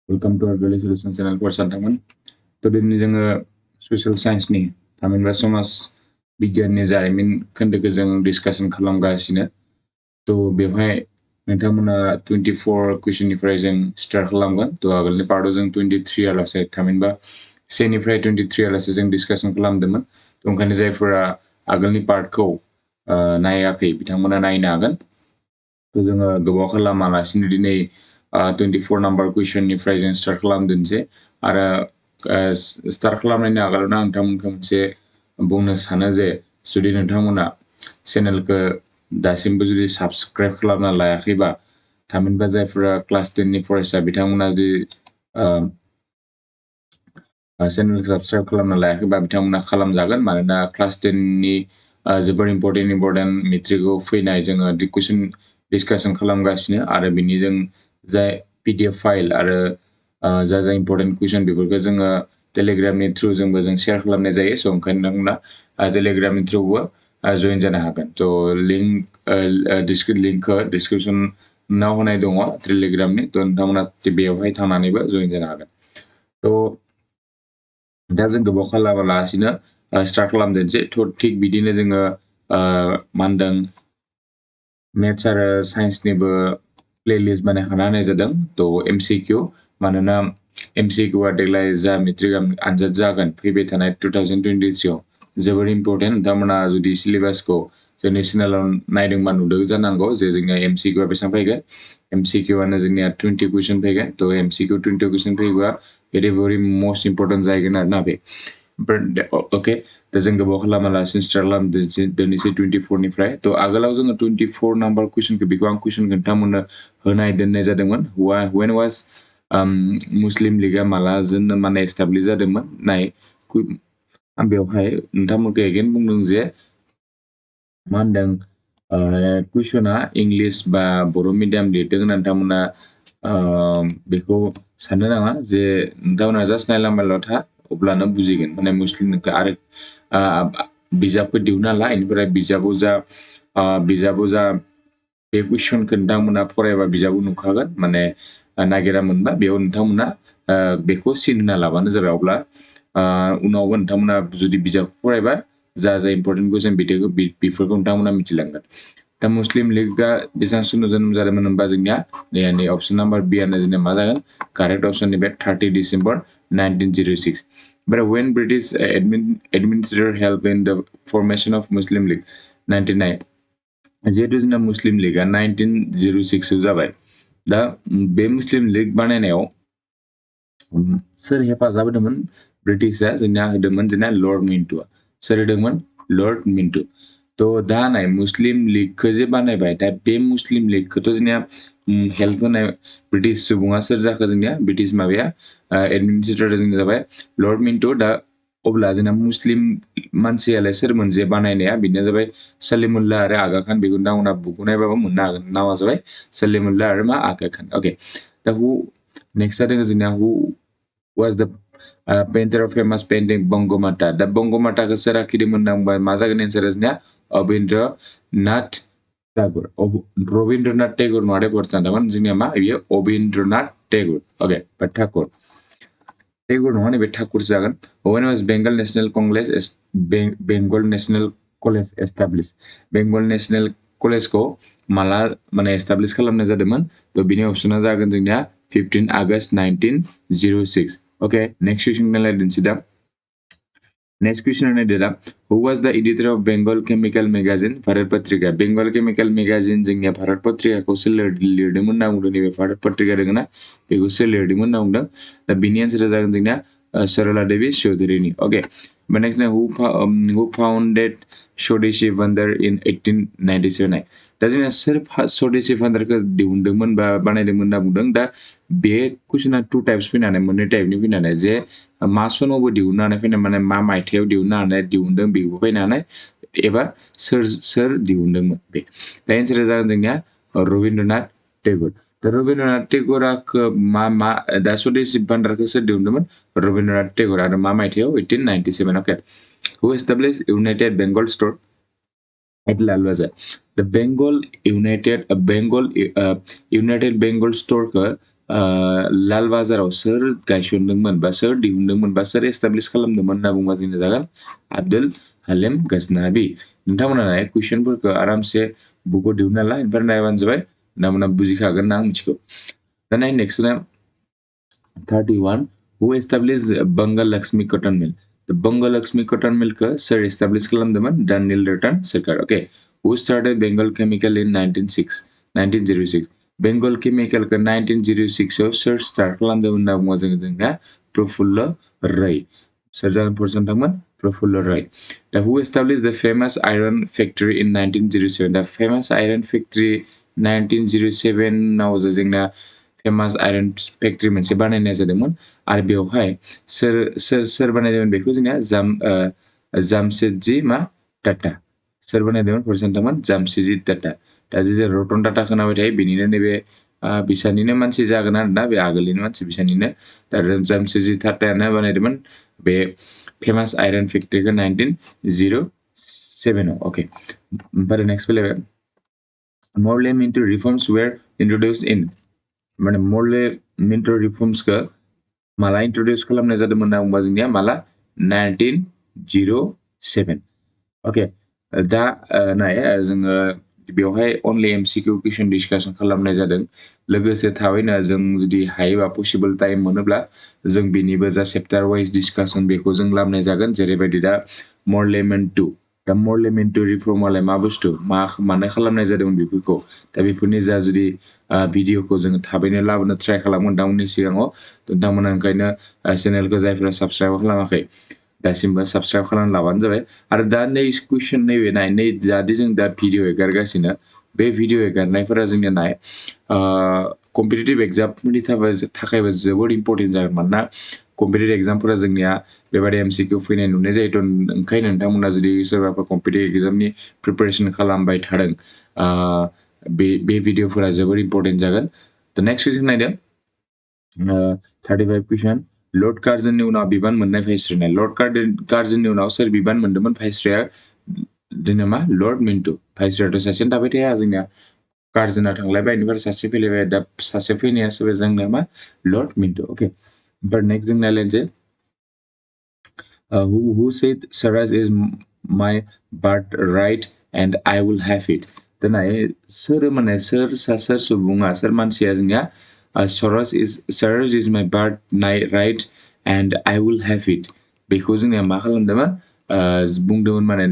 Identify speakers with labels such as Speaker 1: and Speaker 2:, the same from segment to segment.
Speaker 1: Welcome to our daily solution channel for Santaman. Today ni जोङो social science ni थामहिनबा समाज बिगियाननि जारिमिन खोन्दोखौ जों डिसकासन खालामगासिनो थ' बेवहाय नोंथांमोना 24 कुइसननिफ्राय जों स्टार्ट खालामगोन थ' आगोलनि पार्टआव जों 23 आलासे थामहिनबा 1 निफ्राय 23 आलासे जों डिसकासन खालामदोंमोन थ' ओंखायनो जायफोरा आगोलनि पार्टखौ नायाखै बिथांमोना नायनो हागोन थ' जोङो गोबाव खालामालासिनो दिनै 24 नाम्बार कुइसननिफ्राय जों स्टार्ट खालामदोंसै आरो स्टार्ट खालामनायनि आगोलावनो आं नोंथांमोनखौ मोनसे बुंनो सानो जे जुदि नोंथांमोना चेनेलखौ दासिमबो जुदि साबस्क्राइब खालामना लायाखैबा थामहिनबा जायफोरा क्लास 10 नि फरायसा बिथांमोना जुदि चेनेलखौ साबस्क्राइब खालामना लायाखैबा बिथांमोना खालामजागोन मानोना क्लास 10 नि जोबोर इम्पर्टेन्ट मेट्रिकआव फैनाय जोङो कुइसन डिसकासन खालामगासिनो आरो बिनि जों जाय PDF फाइल आरो जा इम्पर्टेन्ट कुइसन बेफोरखौ जोङो टेलिग्रामनि थ्रुजोंबो जों शेयार खालामनाय जायो स' ओंखायनो नोंथांमोना टेलिग्रामनि थ्रुबो जइन जानो हागोन थ' लिंकखौ डिसक्रिपसनाव होनाय दङ टेलिग्रामनि थ' नोंथांमोना बेवहाय थांनानैबो जइन जानो हागोन थ' दा जों गोबाव खालामालासिनो स्टार्ट खालामदोंसै थ' थिग बिदिनो जोङो मा होनदों मेथ्स आरो साइन्सनिबो प्लेलिस्ट बानायखाना होनाय जादों थ' MCQ मानोना MCQ आ देग्लाय जा मेट्रिक आनजाद जागोन फैबाय थानाय 2023 आव जोबोर इम्पर्टेन्ट नोंथांमोना जुदि सिलेबासखौ जोंनि चेनेलाव नायदोंबा नुदों जानांगौ जे जोंनिया MCQ आ बेसेबां फैगोन MCQ आनो जोंनिया 20 कुइसन फैगोन थ' MCQ 20 कुइसन फैबा भेरि मोस्ट इम्पर्टेन्ट जाहैगोन आरोना बे अके दा जों गोबाव खालामालासिनो स्टार्ट खालामदोंसै 24 निफ्राय थ' आगोलाव जोङो 24 नाम्बार कुइसनखौ बेखौ आं कुइसन नोंथांमोननो होनाय दोननाय जादोंमोन when was मुस्लिम लीगआ माला जोंनो माने एस्टाब्लिश जादोंमोन नाय आं बेवहाय नोंथांमोनखौ एगेन बुंदों जे मा होनदों कुइसना इंलिश बा बर' मिडियाम लिरदों होननानै नोंथांमोना बेखौ साननो नाङा जे नोंथांमोना जास्ट नायलांबायल' था अब्लानो बुजिगोन माने मुस्लिमखौ आरो बिजाबखौ दिहुनना ला बेनिफ्राय बिजाबाव जा बे कुइसनखौ नोंथांमोना फरायबा बिजाबाव नुखागोन माने नागिरा मोनबा बेयाव नोंथांमोना बेखौ सिन होना लाबानो जाबाय अब्ला उनावबो नोंथांमोना जुदि बिजाबखौ फरायबा जा इम्पर्टेन्ट कुइसन बेफोरखौ नोंथांमोना मिथिलांगोन दा मुस्लिम लीगआ बेसेबां सनाव जोनोम जादोंमोन होनबा जोंनिया नै अपसन नाम्बार बि आनो जोंनिया मा जागोन कारेक्ट अपसन नैबे 30 December 1906 but when British administrator helped in the formation of Muslim League 99 जिहेतु जोंना मुस्लिम लीगआ 1906 जाबाय दा बे मुस्लिम लीग बानायनायाव सोर हेफाजाब होदोंमोन ब्रिटिशआ जोंनिया होदोंमोन जोंना लर्ड मिन्टुआ सोर होदोंमोन लर्ड मिन्टु थ' दा नाय मुस्लिम लीगखौ जे बानायबाय दा बे मुस्लिम लीगखौथ' जोंनिया हेल्प होनाय ब्रिटिश सुबुङा सोर जाखो जोंनिया ब्रिटिश माबाया एडमिनिस्ट्रेटर जोंनिया जाबाय लर्ड मिन्टु दा अब्ला जोंना मुस्लिम मानसियालाय सोरमोन जे बानायनाया बेनो जाबाय सलीमुल्लाह आरो आगा खान बेखौ नोंथांमोना बुकखौ नायबाबो मोननो हागोन नामा जाबाय सलीमुल्लाह आरो मा आगा खान अके दा नेक्स्ट जादों जोंनिया was the painter of famous painting Bangomata दा बंगमाताखौ सोर आखिदोंमोन होनना मा जागोन एन्सारा जोंनिया रबीन्द्रनाथ टेगोर रबीन्द्रनाथ टेगोर नङा बरसानदामोन जोंनिया मा बेयो रबीन्द्रनाथ टेगोर अके बा ठाकुर टेगोर नङा नैबे ठाकुरसो जागोन when was Bengal National Congress Bengal National College established Bengal national कलेजखौ माला माने एस्टाब्लिश खालामनाय जादोंमोन थ' बिनि अपसना जागोन जोंनिया 15 आगस्ट 1906 okay next question नायलायदोंसै दा next question नायदो दा who was the editor of Bengal Chemical Magazine Bharat पत्रिका Bengal Chemical Magazine जोंनिया भारत पत्रिकाखौ सोर लिरदोंमोन होनना बुंदों नैबे भारत पत्रिका दङ ना बेखौ सोर लिरदोंमोन होनना बुंदों दा बिनि एन्सारा जागोन जोंनिया सरला देवी चौधुरीनि okay but next who founded Swadeshi Bandar in 1897 दा जोंना सोर स्वदेशी बान्दारखौ दिहुनदोंमोन बा बानायदोंमोन होनना बुंदों दा बे कुइसना टु टाइप्स फैनानै मोननै टाइपनि फैनानै जे मा सनावबो दिहुननानै फैनाय माने मा मायथाइयाव दिहुननानै दिहुनदों बेखौ फैनानै एबा सोर दिहुनदोंमोन बे दा एन्सारा जागोन जोंनिया रबीन्द्रनाथ टेगोर दा रबीन्द्रनाथ टेगोरा मा दा स्वदेशी बान्दारखौ सोर दिहुनदोंमोन रबीन्द्रनाथ टेगोर आरो मा मायथाइयाव 1897 okay who established United Bengal Store the United Bengal Store लाल बाजाराव सोर गायसनदोंमोन बा सोर दिहुनदोंमोन बा सोर एस्टाब्लिश खालामदोंमोन होनना बुंबा जोंना जागोन आब्दुल हालिम गजनाबी नोंथांमोना कुइसनफोरखौ आरामसे बुकआव दिहुनना ला ओमफ्राय नायबानो जाबाय नोंथांमोना बुजिखागोन ना आं मिथिगौ दाना नेक्स्टना 31 who established Bengal Lakshmi cotton mill the Bengal Lakshmi cotton mill ka sir establish खालामदोंमोन Daniel Ratan Sarkar okay who started Bengal Chemical in 1906 Bengal Chemical ka 1906 आव sir start खालामदोंमोन होनना बुङो जोंना Profulla Ray Sarjan person थांमोन Profulla Ray who established the famous iron factory in 1907 the famous iron factory 1907 नाव जोंना famous iron factory मोनसे बानायनाय जादोंमोन आरो बेवहाय सोर बानायदोंमोन बेखौ जोंना जामशेदजी टाटा सोर बानायदोंमोन फरायसानोमोन जामशेदजी टाटा दा जे रतन टाटा खोनाबाय थायो बेनिनो नैबे बिसानिनो मानसि जागोन आरोना बे आगोलनिनो मानसि बिसानिनो दा जामशेदजी टाटायानो बानायदोंमोन बे फेमास आयरन फेक्ट्रीखौ 1907 आव ओके ओमफ्राय नेक्स्ट फैलायबाय Morley Minto reforms were introduced in माने Morley Minto reforms का माला introduce खालामनाय जादोंमोन होनना बुंबा जोंनिया माला 1907 ओके दा नाय जोङो बेवहाय only MCQ question discussion खालामनाय जादों लोगोसे थाबैनो जों जुदि हायोबा पसिबल टाइम मोनोब्ला जों बेनिबो जा चैप्टार वाइज डिसकाशन बेखौ जों लाबनाय जागोन जेरैबायदि दा Morley Minto दा Morley Minto रिफर्मालाय मा बुस्थु मानो खालामनाय जादोंमोन बेफोरखौ दा बेफोरनि जा जुदि भिडिअखौ जोङो थाबैनो लाबोनो ट्राइ खालामगोन नोंथांमोननि सिगाङाव नोंथांमोना ओंखायनो चेनेलखौ जायफोरा साबस्क्राइब खालामाखै दासिमबो साबस्क्राइब खालामना लाबानो जाबाय आरो दा नै कुइसन नैबे नाय नै जाहाथे जों दा भिडिअ एगारगासिनो बे भिडिअ एगारनायफोरा जोंनिया नाय कम्पिटिटिभ एग्जामफोरनि थाखायबो जोबोद इम्पर्टेन्ट जागोन मानोना कम्पिटिटिभ एग्जामफोरा जोंनिया बेबायदि MCQ फैनाय नुनाय जायोथ' ओंखायनो नोंथांमोना जुदि सोरबाफोर कम्पिटिटिभ एग्जामनि प्रिपारेसन खालामबाय थादों बे भिडिअफोरा जोबोद इम्पर्टेन्ट जागोन दा नेक्स्ट कुइसन नायदो 35 कुइसन लर्ड कार्जननि उनाव बिबान मोननाय भाइसरय लर्ड कार्जननि उनाव सोर बिबान मोनदोंमोन भाइसरया दिनै मा लर्ड मिन्टो भाइसरयाथ' सासेनो थाबाय थाया जोंनिया कार्जना थांलायबाय बेनिफ्राय सासे फैलायबाय दा सासे फैनायासो जोंनिया मा लर्ड मिन्टो ओके ओमफ्राय नेक्स्ट जों नायलायनोसै who said Swaraj is my birthright and I will have it दानाय सोर माने सोर सुबुङा सोर मानसिया जोंनिया Swaraj is my birthright and I will have it बेखौ जोंनिया मा खालामदोंमोन बुंदोंमोन माने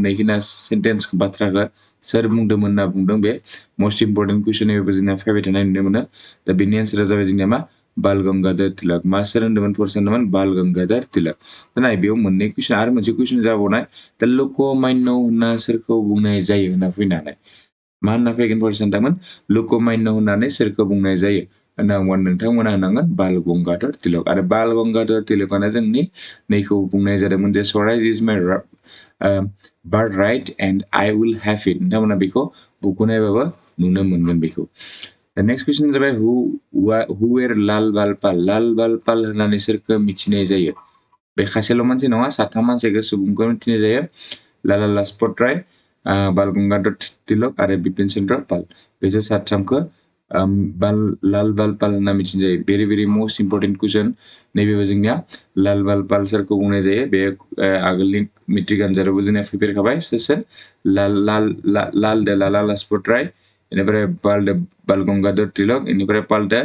Speaker 1: नैखिना सेन्टेन्स बाथ्राखौ सोर बुंदोंमोन होनना बुंदों बे मोस्ट इम्पर्टेन्ट कुइसन एबो जोंनिया फैबाय थानाय नुनो मोनो दा बेनि एन्सारा जाबाय जोंनिया मा बाल गंगाधर तिलक मा सोर होनदोंमोन फरायसानोमोन बाल गंगाधर तिलक दा नाय बेयाव मोननै कुइसन आरो मोनसे कुइसन जाबावनाय दा लकमान्य होनना सोरखौ बुंनाय जायो होनना फैनानै मा होनना फैगोन फरायसानोमोन लकमान्य होननानै सोरखौ बुंनाय जायो होनना बुंबा नोंथांमोना होनांगोन बाल गंगाधर तिलक आरो बाल गंगाधर तिलकआनो जोंनि नैखौ बुंनाय जादोंमोन जे Swaraj is my birthright and I will have it नोंथांमोना बेखौ बुकखौ नायबाबो नुनो मोनगोन बेखौ The next question जाबाय who were लाल बाल पाल होननानै सोरखौ मिथिनाय जायो बे खासेल' मानसि नङा साथाम मानसिखौ सुबुंखौ मिथिनाय जायो लाला लाजपत राय बाल गंगाधर तिलक आरो बिपिन चन्द्र पाल बेसोर साथामखौ लाल बाल पाल होनना मिथिनाय जायो भेरि भेरि मोस्ट इम्पर्टेन्ट कुइसन नैबेबो जोंनिया लाल बाल पाल सोरखौ बुंनाय जायो बे आगोलनि मेट्रिक आनजादावबो जोंनिया फैफेरखाबाय सोर लाल दे लाला लाजपत राय बेनिफ्राय बाल गंगाधर तिलक बेनिफ्राय पाल दे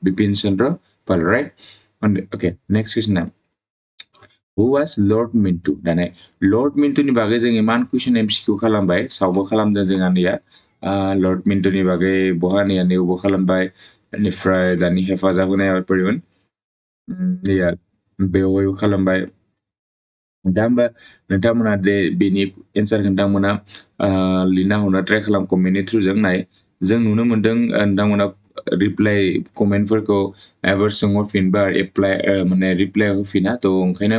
Speaker 1: Bipin Chandra Pal right okay next कुइसन Who was Lord Minto दाने लर्ड मिन्टोनि बागै जों इमान कुइसन MCQ खालामबाय सावबो खालामदों जोंहा नैया लर्ड मिन्टोनि बागै बहा नैया नेवबो खालामबाय बेनिफ्राय दानि हेफाजाब होनाय फैगोन नैया बेवहायबो खालामबाय दा होमबा नोंथांमोना बेनि एन्सारखौ नोंथांमोना लिरना हरनो ट्राइ खालाम कमेन्टनि थ्रुजों नाय जों नुनो मोनदों नोंथांमोना रिप्लाइ कमेन्टफोरखौ एबार सोंहरफिनबा माने रिप्लाइ होफिना थ' ओंखायनो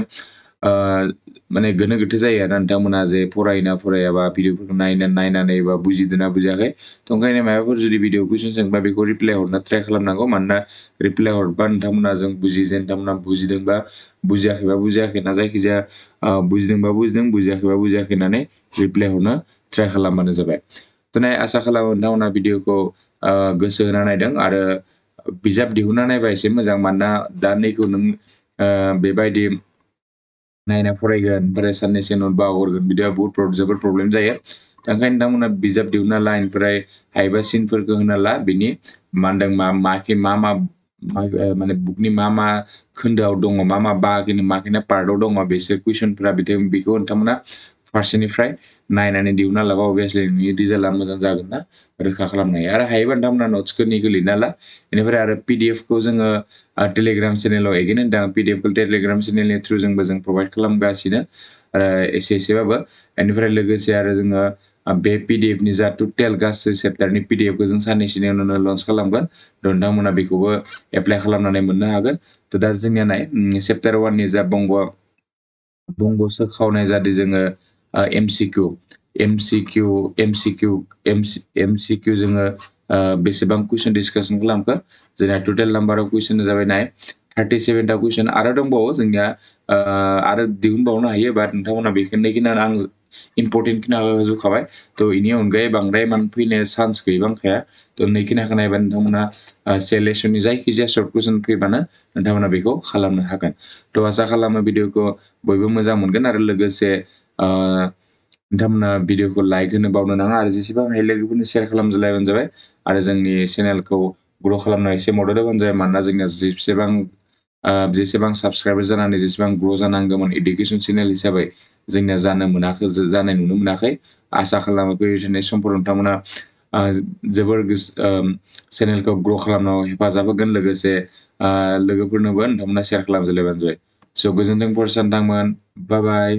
Speaker 1: माने गोनो गोथो जायो आरो नोंथांमोना जे फरायाबा भिडिअफोरखौ नायनानै बा बुजिदोंना बुजियाखै थ' ओंखायनो माबाफोर जुदि भिडिअ कुइसन सोंबा बेखौ रिप्लाइ हरनो ट्राइ खालामनांगौ मानोना रिप्लाइ हरबा नोंथांमोना जों बुजियो नोंथांमोना बुजिदोंबा बुजियाखैबा बुजियाखै ना जायखिजाया बुजिदोंबा बुजिदों बुजियाखैबा बुजियाखै होननानै रिप्लाइ हरनो ट्राइ खालामबानो जाबाय थ' नाय आसा खालामो नोंथांमोना भिडिअखौ गोसो होना नायदों आरो बिजाब दिहुनना नायबा एसे मोजां मानोना दा नैखौ नों बेबायदि नायना फरायगोन ओमफ्राय साननैसो उनाव बावगारगोन बिदिया बहुत जोबोद प्रब्लेम जायो ओंखायनो नोंथांमोना बिजाब दिहुनना ला ओमफ्राय हायोबा सिनफोरखौ होना ला बिनि मा होनदों मा माने बुकनि मा खोन्दोआव दङ मा बाहागोनि माखिना पार्टआव दङ बिसोर कुइसनफोरा बेखौ नोंथांमोना फारसेनिफ्राय नायनानै दिहुनना लाबा अभियासलि नोंनि रिजाल्टआ मोजां जागोन ना रोखा खालामनो हायो आरो हायोबा नोंथांमोना नट्सखौ निखौ लिरना ला बेनिफ्राय आरो PDF खौ जोङो टेलिग्राम चेनेलाव एगेन होनदों PDF खौ टेलिग्राम चेनेलनि थ्रुजोंबो जों प्रभाइड खालामगासिनो एसेबाबो बेनिफ्राय लोगोसे आरो जोङो बे PDF नि जा टटेल गासै चेप्टारनि PDF खौ जों साननैसोनि उनावनो लन्च खालामगोन नोंथांमोना बेखौबो एप्लाइ खालामनानै मोननो हागोन थ' दा जोंनिया नाय चेप्टार 1 नि जा बंग सोखावनाय जादों जोङो MCQ जोङो बेसेबां कुइसन डिसकासन खालामखो जोंना टटेल नाम्बार अफ कुइसन जाबाय नाय 37 टा कुइसन आरो दंबावो जोंनिया आरो दिहुनबावनो हायो बाट नोंथांमोना बेखिनिखौ आं इम्पर्टेन्ट खिनिखौ होजोबखाबाय थ' इनि अनगायै बांद्राय फैनो चान्स गैबांखाया थ' नैखिनिखौ नायबा नोंथांमोना से लेसननि जायखिजाया सर्ट कुइसन फैबानो नोंथांमोना बेखौ खालामनो हागोन थ' आसा खालामो भिडिअखौ बयबो मोजां मोनगोन आरो लोगोसे नोंथांमोना भिडिअखौ लाइक होनो बावनो नाङा आरो जेसेबां हायो लोगोफोरनो शेयार खालामलायबानो जाबाय आरो जोंनि चेनेलखौ ग्र' खालामनायाव एसे मदद होबानो जाबाय मानोना जोंनिया जेसेबां साबस्क्राइबार जानानै जेसेबां ग्र' जानांगौमोन एडुकेसन चेनेल हिसाबै जोंनिया जानाय नुनो मोनाखै आसा खालामो फैबाय थानाय समफोराव नोंथांमोना जोबोर चेनेलखौ ग्र' खालामनायाव हेफाजाब होगोन लोगोसे लोगोफोरनोबो नोंथांमोना शेयार खालामलायबानो जाबाय स' गोजोन्थों फरायसा नोंथांमोन बाय बाय